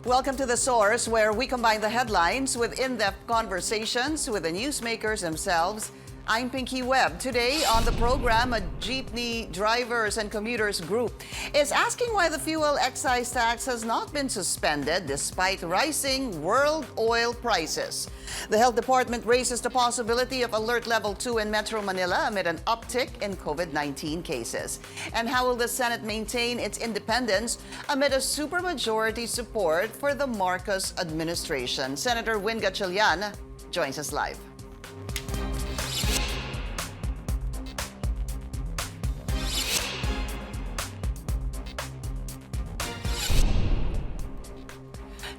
Welcome to The Source, where we combine the headlines with in-depth conversations with the newsmakers themselves. I'm Pinky Webb. Today on the program, a jeepney drivers and commuters group is asking why the fuel excise tax has not been suspended despite rising world oil prices. The Health Department raises the possibility of Alert Level 2 in Metro Manila amid an uptick in COVID-19 cases. And how will the Senate maintain its independence amid a supermajority support for the Marcos administration? Senator Win Gatchalian joins us live.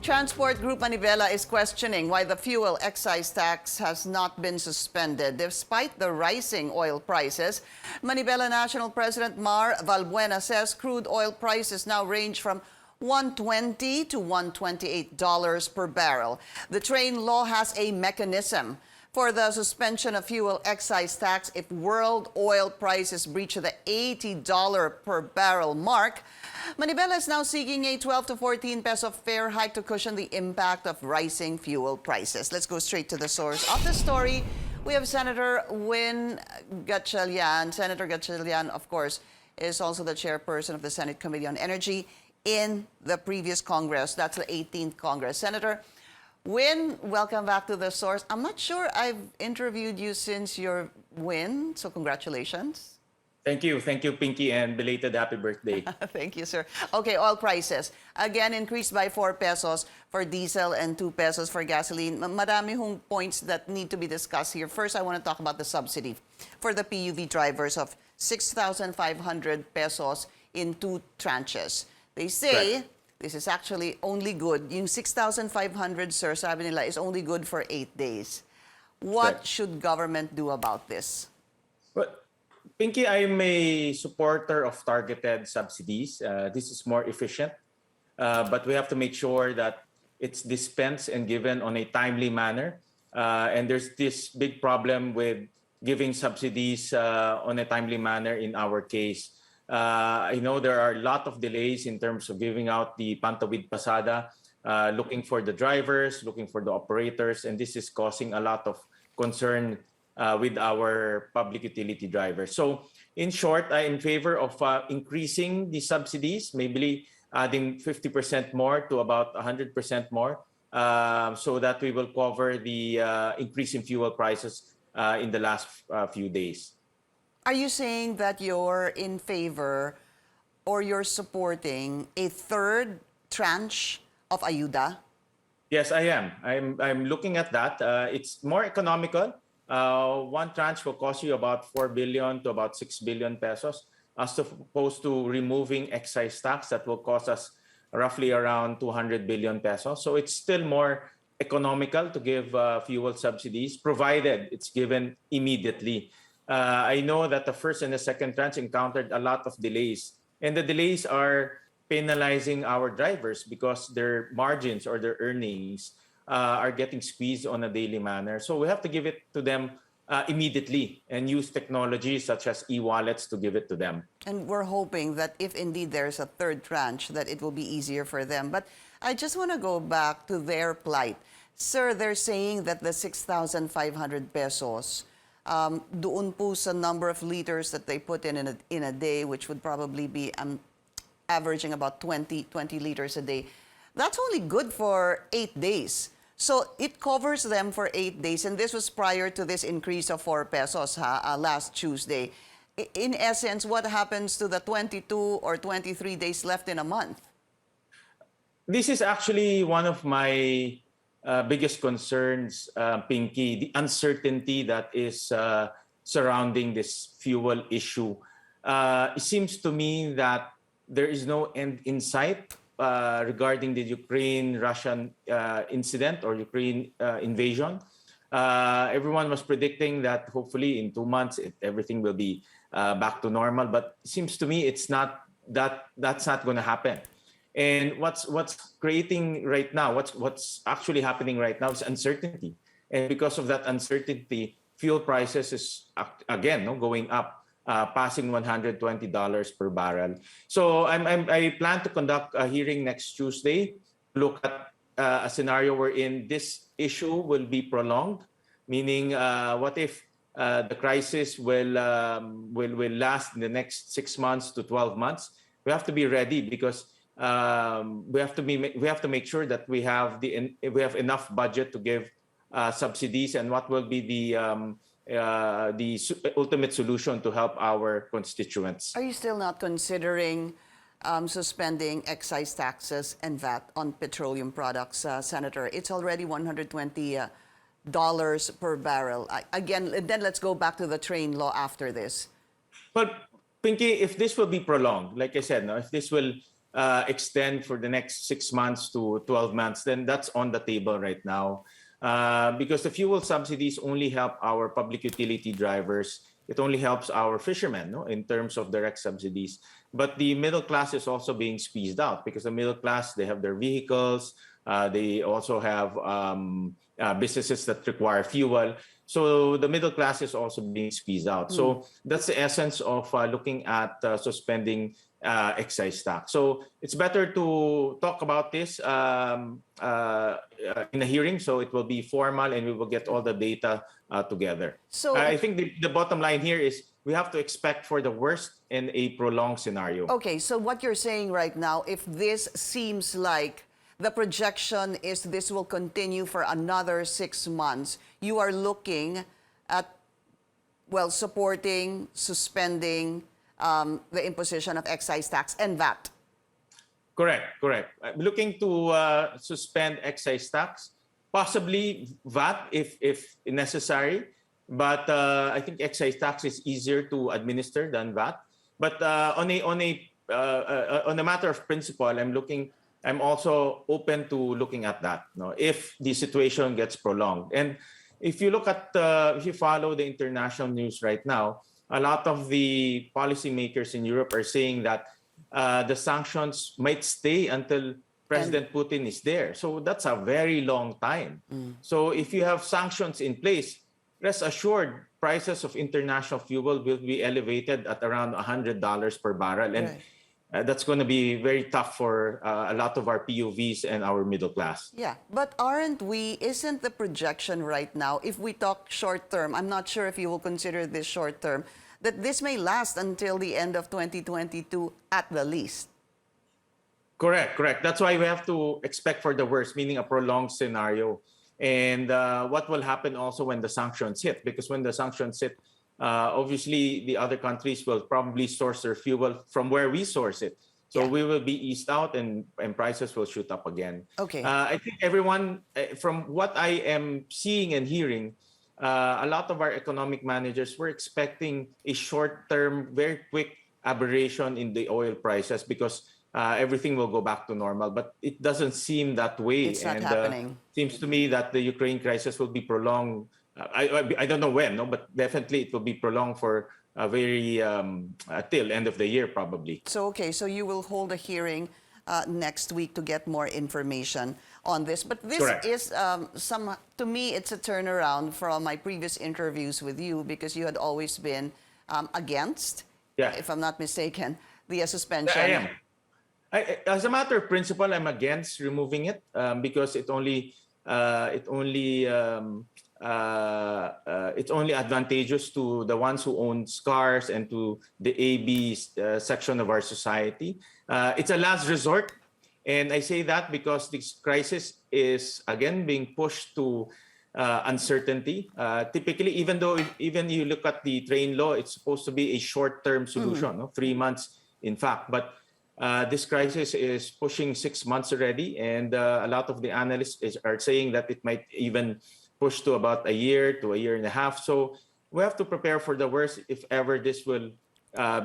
Transport Group Manibela is questioning why the fuel excise tax has not been suspended despite the rising oil prices. Manibela National President Mar Valbuena says crude oil prices now range from $120 to $128 per barrel. The train law has a mechanism for the suspension of fuel excise tax if world oil prices breach the $80 per barrel mark. Manibela is now seeking a 12 to 14 peso fare hike to cushion the impact of rising fuel prices. Let's go straight to the source of the story. We have Senator Win Gatchalian. Senator Gatchalian, of course, is also the chairperson of the Senate Committee on Energy in the previous Congress. That's the 18th Congress. Senator Win, welcome back to The Source. I'm not sure I've interviewed you since your win, so congratulations. Thank you, Pinky, and belated happy birthday. Thank you, sir. Okay, oil prices. Again, increased by 4 pesos for diesel and 2 pesos for gasoline. Marami hong points that need to be discussed here. First, I want to talk about the subsidy for the PUV drivers of 6,500 pesos in 2 tranches. They say this is actually only good. Yung 6,500, sir, sabi nila, is only good for 8 days. What should government do about this? Well, Pinky, I'm a supporter of targeted subsidies. This is more efficient, but we have to make sure that it's dispensed and given on a timely manner. And there's this big problem with giving subsidies on a timely manner in our case. I know there are a lot of delays in terms of giving out the Pantawid Pasada, looking for the drivers, looking for the operators, and this is causing a lot of concern with our public utility drivers. So in short, I'm in favor of increasing the subsidies, maybe adding 50% more to about 100% more, so that we will cover the increase in fuel prices in the last few days. Are you saying that you're in favor or you're supporting a third tranche of ayuda? Yes, I am. I'm looking at that. It's more economical. One tranche will cost you about 4 billion to about 6 billion pesos, as opposed to removing excise tax that will cost us roughly around 200 billion pesos. So it's still more economical to give fuel subsidies, provided it's given immediately. I know that the first and the second tranche encountered a lot of delays, and the delays are penalizing our drivers because their margins or their earnings are getting squeezed on a daily manner. So we have to give it to them immediately and use technology such as e-wallets to give it to them. And we're hoping that if indeed there's a third tranche, that it will be easier for them. But I just want to go back to their plight. Sir, they're saying that the 6,500 pesos, doon po sa number of liters that they put in a day, which would probably be averaging about 20 liters a day, that's only good for 8 days. So it covers them for 8 days, and this was prior to this increase of 4 pesos last Tuesday. In essence, what happens to the 22 or 23 days left in a month? This is actually one of my biggest concerns, Pinky, the uncertainty that is surrounding this fuel issue. It seems to me that there is no end in sight regarding the Ukraine-Russian incident or Ukraine invasion. Everyone was predicting that hopefully in 2 months everything will be back to normal, but it seems to me it's not that's not going to happen. And what's creating right now, what's actually happening right now is uncertainty, and because of that uncertainty, fuel prices is again going up. Passing $120 per barrel. So I plan to conduct a hearing next Tuesday look at a scenario wherein this issue will be prolonged, meaning what if the crisis will last in the next 6 months to 12 months? We have to be ready because we have to make sure that we have enough budget to give subsidies, and what will be the ultimate solution to help our constituents. Are you still not considering suspending excise taxes and VAT on petroleum products, Senator? It's already $120 per barrel. Again, then let's go back to the train law after this. But Pinky, if this will be prolonged, like I said, no, if this will extend for the next 6 months to 12 months, then that's on the table right now. Because the fuel subsidies only help our public utility drivers. It only helps our fishermen, no, in terms of direct subsidies. But the middle class is also being squeezed out because the middle class, they have their vehicles. They also have businesses that require fuel. So the middle class is also being squeezed out. So that's the essence of looking at suspending excise tax. So it's better to talk about this in a hearing, so it will be formal and we will get all the data together. So I think the bottom line here is we have to expect for the worst in a prolonged scenario. Okay, so what you're saying right now, if this seems like the projection is this will continue for another 6 months, you are looking at, well, supporting, suspending the imposition of excise tax and VAT. Correct. I'm looking to suspend excise tax, possibly VAT if necessary. But I think excise tax is easier to administer than VAT. But on a matter of principle, I'm also open to looking at that, no, if the situation gets prolonged. And if you look at, if you follow the international news right now, a lot of the policymakers in Europe are saying that the sanctions might stay until President Putin is there. So that's a very long time. So if you have sanctions in place, rest assured, prices of international fuel will be elevated at around $100 per barrel. And that's going to be very tough for a lot of our PUVs and our middle class. Yeah, but isn't the projection right now, if we talk short term, I'm not sure if you will consider this short term, that this may last until the end of 2022 at the least? Correct. That's why we have to expect for the worst, meaning a prolonged scenario. And what will happen also when the sanctions hit? Because when the sanctions hit, obviously the other countries will probably source their fuel from where we source it. So we will be eased out and prices will shoot up again. Okay. I think everyone, from what I am seeing and hearing, a lot of our economic managers were expecting a short-term, very quick aberration in the oil prices because everything will go back to normal. But it doesn't seem that way. It's not happening. Seems to me that the Ukraine crisis will be prolonged. I don't know when, no, but definitely it will be prolonged for a very till end of the year probably. So so you will hold a hearing next week to get more information on this. But this is to me, it's a turnaround from my previous interviews with you because you had always been against, if I'm not mistaken, the suspension. I am. As a matter of principle, I'm against removing it because it's only advantageous to the ones who own cars and to the AB section of our society. It's a last resort. And I say that because this crisis is, again, being pushed to uncertainty. Typically, even you look at the train law, it's supposed to be a short-term solution, no? 3 months, in fact. But this crisis is pushing 6 months already. And a lot of the analysts are saying that it might even push to about a year to a year and a half. So we have to prepare for the worst if ever this will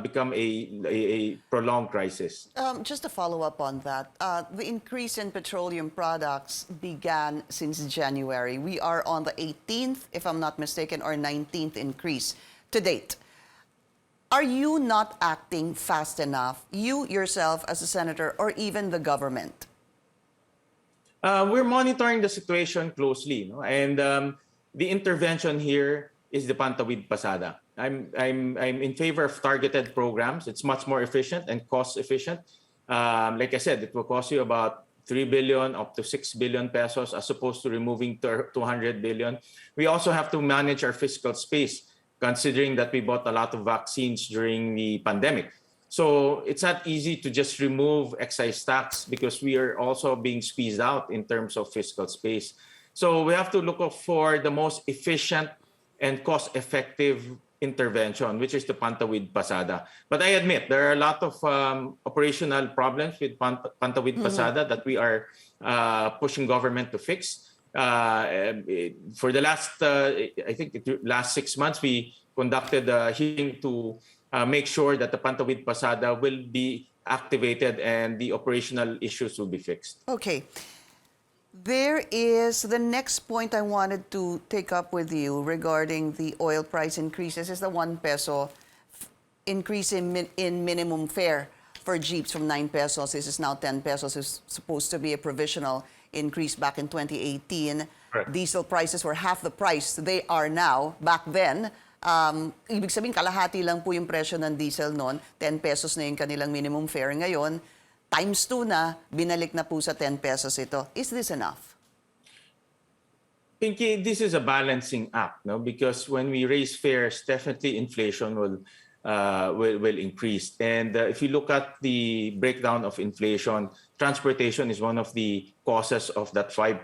become a prolonged crisis. Just to follow up on that, the increase in petroleum products began since January. We are on the 18th, if I'm not mistaken, or 19th increase to date. Are you not acting fast enough, you yourself as a senator, or even the government? We're monitoring the situation closely, no? And the intervention here is the Pantawid Pasada. I'm in favor of targeted programs. It's much more efficient and cost efficient. Like I said, it will cost you about 3 billion up to 6 billion pesos as opposed to removing 200 billion. We also have to manage our fiscal space, considering that we bought a lot of vaccines during the pandemic. So it's not easy to just remove excise tax because we are also being squeezed out in terms of fiscal space. So we have to look for the most efficient and cost-effective intervention, which is the Pantawid Pasada. But I admit there are a lot of operational problems with Pantawid Pasada that we are pushing government to fix. For the last, I think, last 6 months, we conducted a hearing to make sure that the Pantawid Pasada will be activated and the operational issues will be fixed. Okay. There is the next point I wanted to take up with you regarding the oil price increases is the 1 peso increase in minimum fare for jeeps from 9 pesos. This is now 10 pesos. It's supposed to be a provisional increase back in 2018. Correct. Diesel prices were half the price they are now. Back then, ibig sabihin kalahati lang po yung presyo ng diesel noon. 10 pesos na yung kanilang minimum fare. Ngayon, times 2 na, binalik na po sa 10 pesos ito. Is this enough? Pinky, this is a balancing act, no? Because when we raise fares, definitely inflation will increase. And if you look at the breakdown of inflation, transportation is one of the causes of that 5%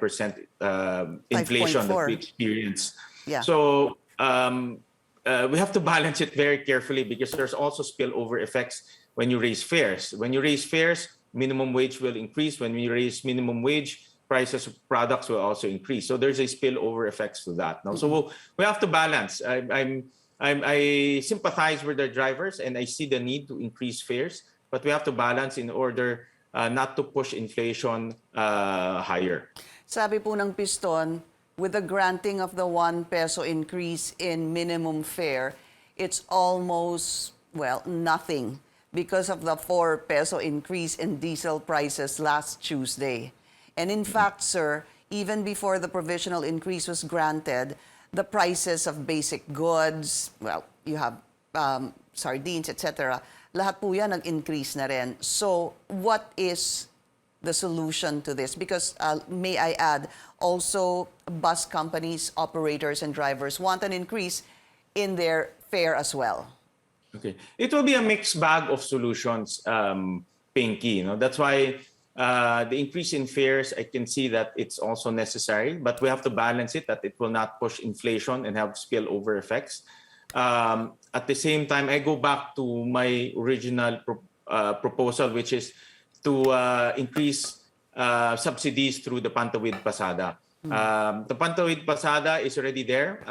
inflation that we experience. Yeah. So we have to balance it very carefully because there's also spillover effects when you raise fares. When you raise fares, minimum wage will increase. When we raise minimum wage, prices of products will also increase. So there's a spillover effects to that. No? So we have to balance. I sympathize with the drivers and I see the need to increase fares, but we have to balance in order not to push inflation higher. Sabi po ng Piston, with the granting of the 1 peso increase in minimum fare, it's almost, well, nothing because of the 4 peso increase in diesel prices last Tuesday. And in fact, sir, even before the provisional increase was granted, the prices of basic goods, well, you have sardines, etc., lahat po yan nag-increase na rin. So what is the solution to this? Because may I add, also bus companies, operators, and drivers want an increase in their fare as well. Okay. It will be a mixed bag of solutions, Pinky. That's why the increase in fares, I can see that it's also necessary, but we have to balance it that it will not push inflation and have spillover effects. At the same time, I go back to my original proposal, which is to increase subsidies through the Pantawid Pasada. The Pantawid Pasada is already there.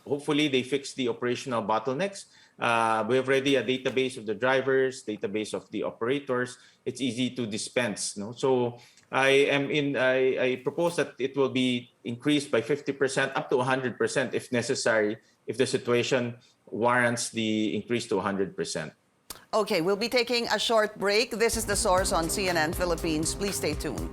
Hopefully, they fix the operational bottlenecks. We have already a database of the drivers, database of the operators. It's easy to dispense. No? So I propose that it will be increased by 50% up to 100% if necessary, if the situation warrants the increase to 100%. Okay, we'll be taking a short break. This is The Source on CNN Philippines. Please stay tuned.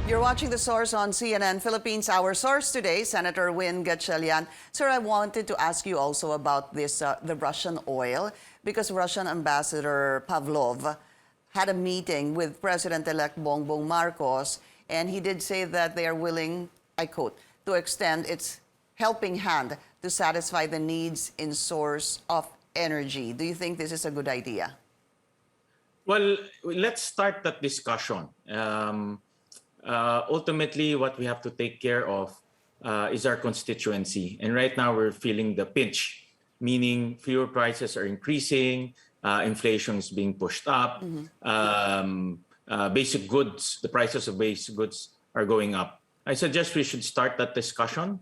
You're watching The Source on CNN Philippines. Our source today, Senator Win Gatchalian. Sir, I wanted to ask you also about this, the Russian oil, because Russian Ambassador Pavlov had a meeting with President-elect Bongbong Marcos, and he did say that they are willing, I quote, to extend its helping hand to satisfy the needs in source of energy. Do you think this is a good idea? Well, let's start that discussion. Ultimately, what we have to take care of is our constituency. And right now, we're feeling the pinch, meaning fuel prices are increasing, inflation is being pushed up, basic goods, the prices of basic goods are going up. I suggest we should start that discussion,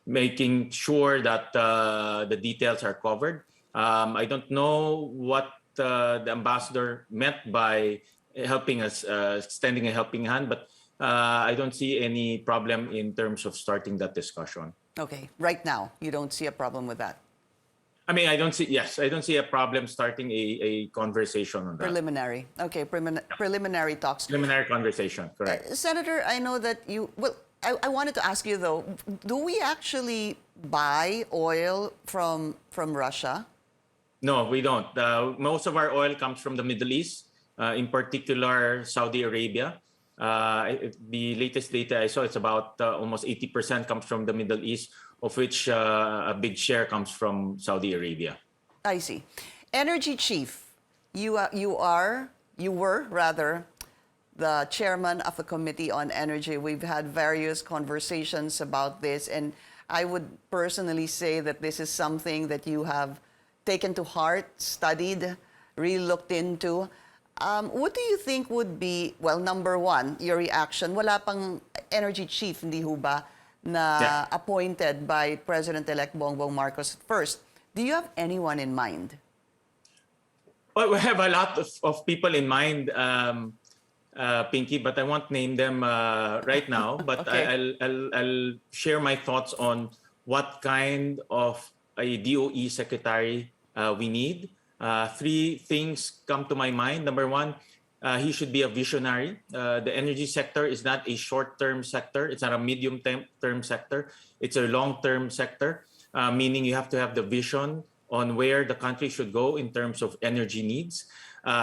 making sure that the details are covered. I don't know what the ambassador meant by helping us, extending a helping hand, but I don't see any problem in terms of starting that discussion. Okay, right now, you don't see a problem with that? I mean, I don't see a problem starting a conversation on that. Preliminary. Okay, preliminary talks. Preliminary conversation, correct. Senator, I know that well, I wanted to ask you though, do we actually buy oil from Russia? No, we don't. Most of our oil comes from the Middle East, in particular Saudi Arabia. The latest data I saw, it's about almost 80% comes from the Middle East, of which a big share comes from Saudi Arabia. I see. Energy chief, you were rather the chairman of the Committee on Energy. We've had various conversations about this, and I would personally say that this is something that you have taken to heart, studied, really looked into. What do you think would be, well, number one, your reaction? Wala pang energy chief, hindi ho ba, na appointed by President-elect Bongbong Marcos first. Do you have anyone in mind? Well, we have a lot of people in mind, Pinky, but I won't name them right now. But Okay. I'll share my thoughts on what kind of a DOE secretary we need. Three things come to my mind. Number one, he should be a visionary. The energy sector is not a short-term sector. It's not a medium-term sector. It's a long-term sector, meaning you have to have the vision on where the country should go in terms of energy needs.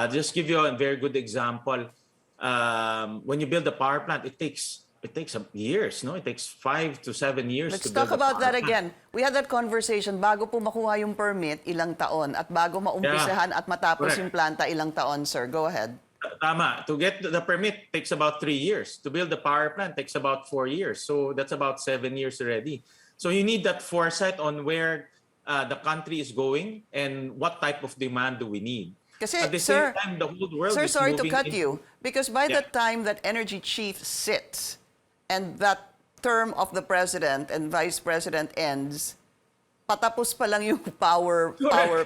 Just give you a very good example. When you build a power plant, it takes years, no? It takes 5 to 7 years. Let's to build talk about a power that plant. again. We had that conversation, bago po makuha yung permit, ilang taon. At bago maumpisahan at matapos correct. yung planta, ilang taon, sir. Go ahead. Tama. To get the permit takes about 3 years. To build the power plant takes about 4 years. So that's about 7 years already. So you need that foresight on where the country is going and what type of demand do we need. Kasi, At the sir, same time, the whole world sir, is sorry to moving cut in- you, because by Yeah. the time that energy chief sits and that term of the president and vice president ends, patapos pa lang yung power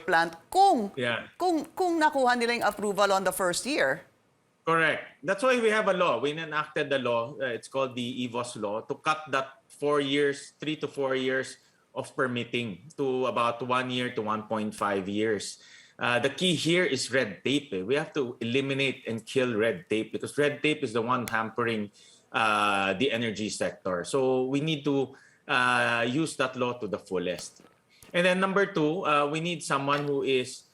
plant kung Yeah. kung nakuha nila yung approval on the first year. Correct. That's why we have a law. We enacted the law. It's called the EVOS law to cut that 4 years, 3 to 4 years of permitting to about 1 year to 1.5 years. The key here is red tape. We have to eliminate and kill red tape because red tape is the one hampering the energy sector. So we need to use that law to the fullest. And then number two, we need someone who is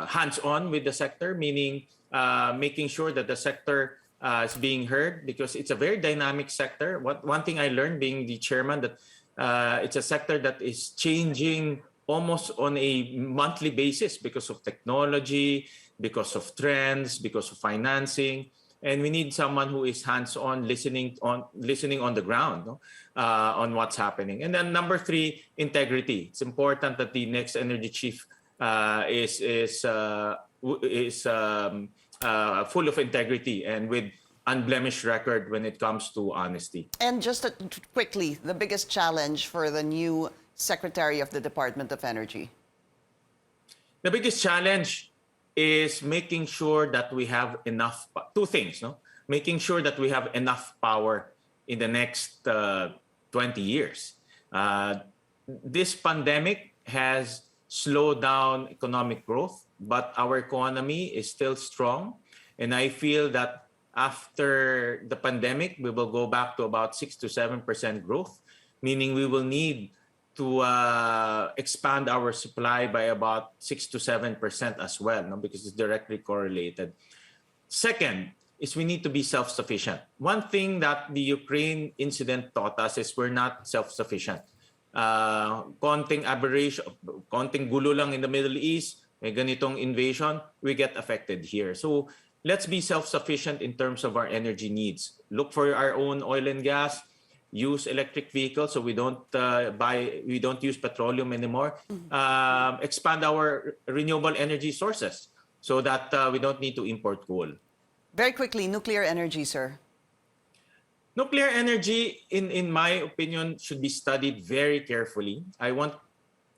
hands-on with the sector, meaning making sure that the sector is being heard because it's a very dynamic sector. One thing I learned being the chairman that it's a sector that is changing almost on a monthly basis because of technology, because of trends, because of financing. And we need someone who is hands-on, listening on the ground, no? On what's happening. And then number three, integrity. It's important that the next energy chief is full of integrity and with unblemished record when it comes to honesty. And just quickly, the biggest challenge for the new Secretary of the Department of Energy. The biggest challenge is making sure that we have enough, two things, no? Making sure that we have enough power in the next 20 years. This pandemic has slowed down economic growth, but our economy is still strong. And I feel that after the pandemic, we will go back to about 6 to 7% growth, meaning we will need to expand our supply by about 6 to 7% as well, no? Because it's directly correlated. Second is we need to be self-sufficient. One thing that the Ukraine incident taught us is we're not self-sufficient. Konting aberration, konting gulo lang in the Middle East, may ganitong invasion, we get affected here. So let's be self-sufficient in terms of our energy needs. Look for our own oil and gas, use electric vehicles so we don't use petroleum anymore. Expand our renewable energy sources so that we don't need to import coal. Very quickly, nuclear energy, sir. Nuclear energy, in my opinion, should be studied very carefully. I won't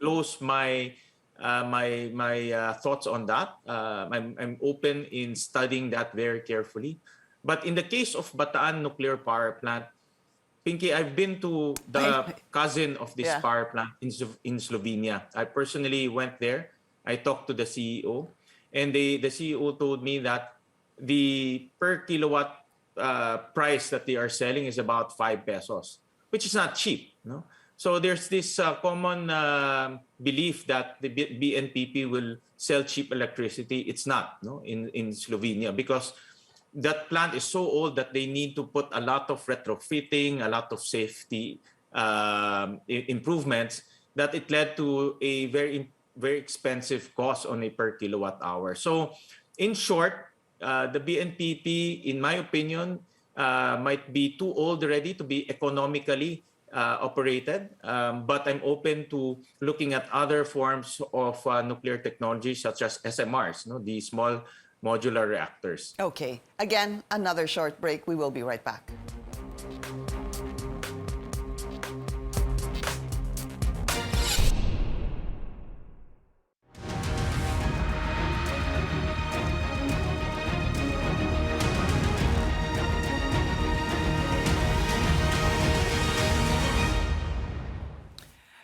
close my thoughts on that. I'm open in studying that very carefully. But in the case of Bataan nuclear power plant, Pinky, I've been to the cousin of this Yeah. power plant in Slovenia. I personally went there. I talked to the CEO, and the CEO told me that the per kilowatt price that they are selling is about 5 pesos, which is not cheap. No? So there's this common belief that the BNPP will sell cheap electricity. It's not, no, in Slovenia, because that plant is so old that they need to put a lot of retrofitting, a lot of safety improvements, that it led to a very expensive cost on a per kilowatt hour. So in short, the BNPP, in my opinion, might be too old already to be economically operated, but I'm open to looking at other forms of nuclear technology, such as SMRs, no, the small modular reactors. Okay. Again, another short break. We will be right back.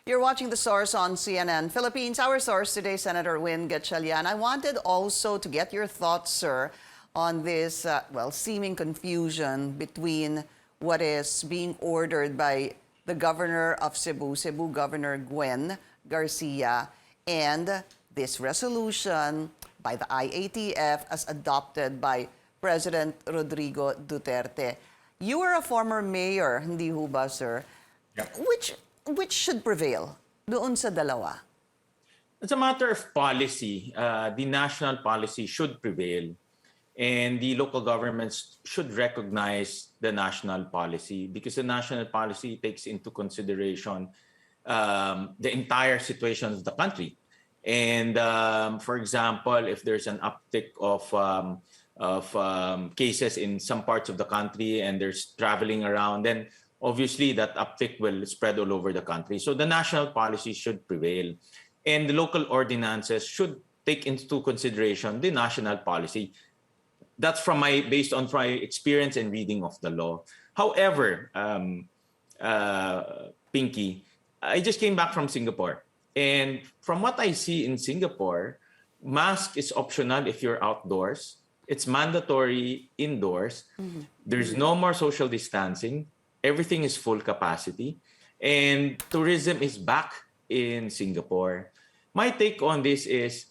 You're watching The Source on CNN Philippines. Our source today, Senator Win Gatchalian. I wanted also to get your thoughts, sir, on this, seeming confusion between what is being ordered by the governor of Cebu, Governor Gwen Garcia, and this resolution by the IATF as adopted by President Rodrigo Duterte. You were a former mayor, hindi ho ba, sir? Yep. Which should prevail doon sa dalawa? It's a matter of policy. The national policy should prevail, and the local governments should recognize the national policy, because the national policy takes into consideration the entire situation of the country. And for example, if there's an uptick of cases in some parts of the country and there's traveling around, then obviously that uptick will spread all over the country. So the national policy should prevail, and the local ordinances should take into consideration the national policy. That's based on my experience and reading of the law. However, Pinky, I just came back from Singapore, and from what I see in Singapore, mask is optional if you're outdoors. It's mandatory indoors. Mm-hmm. There's no more social distancing. Everything is full capacity, and tourism is back in Singapore. My take on this is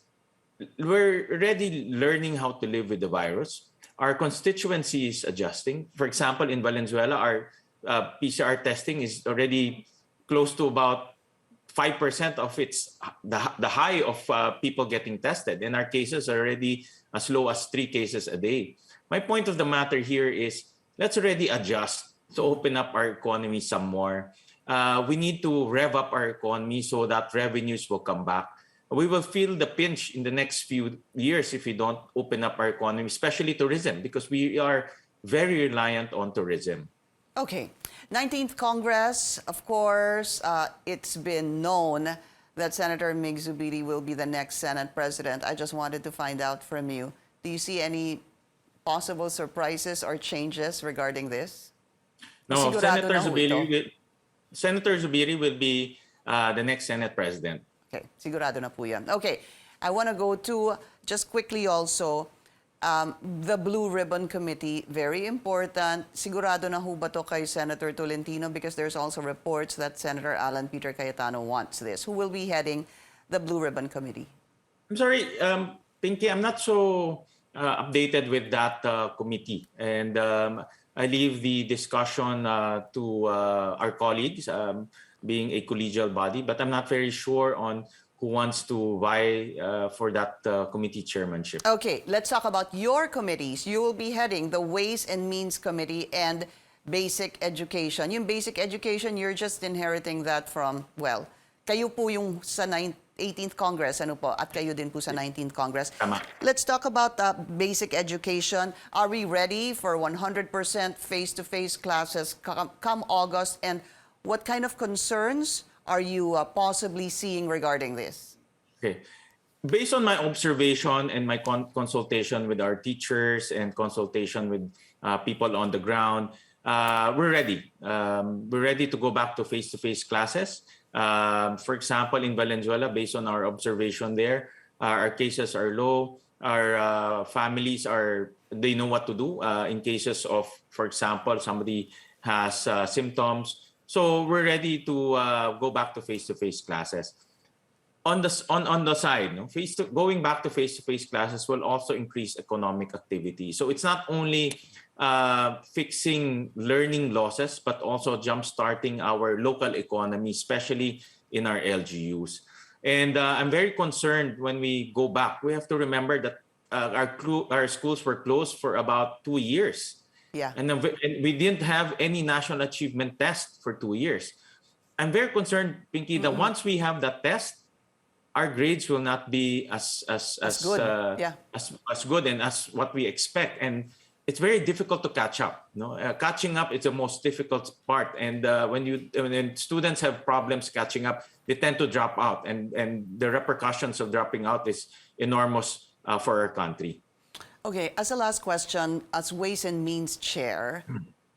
we're already learning how to live with the virus. Our constituency is adjusting. For example, in Valenzuela, our PCR testing is already close to about 5% of the high of people getting tested, and our cases are already as low as 3 cases a day. My point of the matter here is let's already adjust to open up our economy some more. We need to rev up our economy so that revenues will come back. We will feel the pinch in the next few years if we don't open up our economy, especially tourism, because we are very reliant on tourism. Okay. 19th Congress, of course, it's been known that Senator Mig Zubiri will be the next Senate President. I just wanted to find out from you, do you see any possible surprises or changes regarding this? No, Senator Zubiri will be the next Senate President. Okay, sigurado na po yan. Okay, I want to go to, just quickly also, the Blue Ribbon Committee, very important. Sigurado na ho ba to kay Senator Tolentino? Because there's also reports that Senator Alan Peter Cayetano wants this. Who will be heading the Blue Ribbon Committee? I'm sorry, Pinky, I'm not so updated with that committee. And I leave the discussion to our colleagues, being a collegial body, but I'm not very sure on who wants to vie for that committee chairmanship. Okay, let's talk about your committees. You will be heading the Ways and Means Committee and Basic Education. Yung Basic Education, you're just inheriting that from, well, kayo po yung sa 18th Congress, ano po, at kayo din po sa 19th Congress. Tama. Let's talk about basic education. Are we ready for 100% face-to-face classes come August? And what kind of concerns are you possibly seeing regarding this? Okay. Based on my observation and my consultation with our teachers and consultation with people on the ground, we're ready. We're ready to go back to face-to-face classes. For example, in Valenzuela, based on our observation there, our cases are low. Our families they know what to do in cases of, for example, somebody has symptoms. So we're ready to go back to face-to-face classes. On the side, no, going back to face-to-face classes will also increase economic activity. So it's not only fixing learning losses, but also jump-starting our local economy, especially in our LGUs. And I'm very concerned when we go back. We have to remember that our schools were closed for about 2 years. Yeah. And we didn't have any national achievement test for 2 years. I'm very concerned, Pinky, that once we have that test, our grades will not be as good. as good and as what we expect. And it's very difficult to catch up. No, catching up is the most difficult part. And when students have problems catching up, they tend to drop out, and the repercussions of dropping out is enormous for our country. Okay, as a last question, as Ways and Means Chair,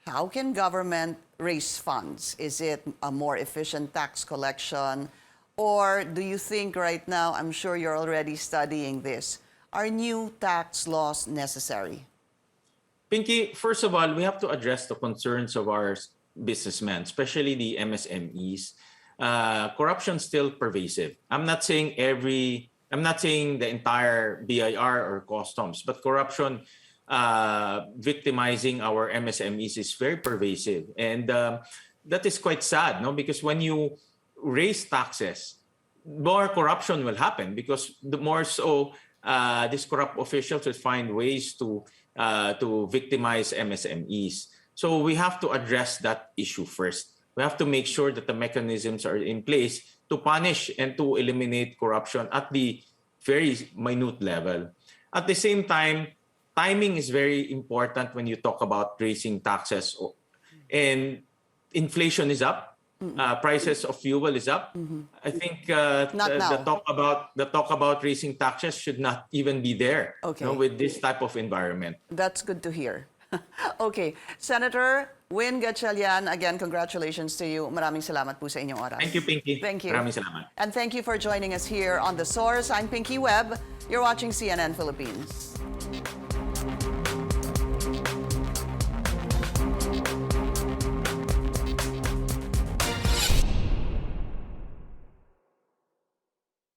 how can government raise funds? Is it a more efficient tax collection? Or do you think right now, I'm sure you're already studying this, are new tax laws necessary? Pinky, first of all, we have to address the concerns of our businessmen, especially the MSMEs. Corruption is still pervasive. I'm not saying the entire BIR or customs, but corruption victimizing our MSMEs is very pervasive. And that is quite sad, no? Because when you raise taxes, more corruption will happen, because the more so these corrupt officials will find ways to victimize MSMEs. So we have to address that issue first. We have to make sure that the mechanisms are in place to punish and to eliminate corruption at the very minute level. At the same time, timing is very important when you talk about raising taxes. And inflation is up. Prices of fuel is up. I think the talk about raising taxes should not even be there, Okay. with this type of environment. That's good to hear. Okay. Senator Win Gatchalian, again, congratulations to you. Maraming salamat po sa inyong oras. Thank you, Pinky. Thank you. Maraming salamat. And thank you for joining us here on The Source. I'm Pinky Webb. You're watching CNN Philippines.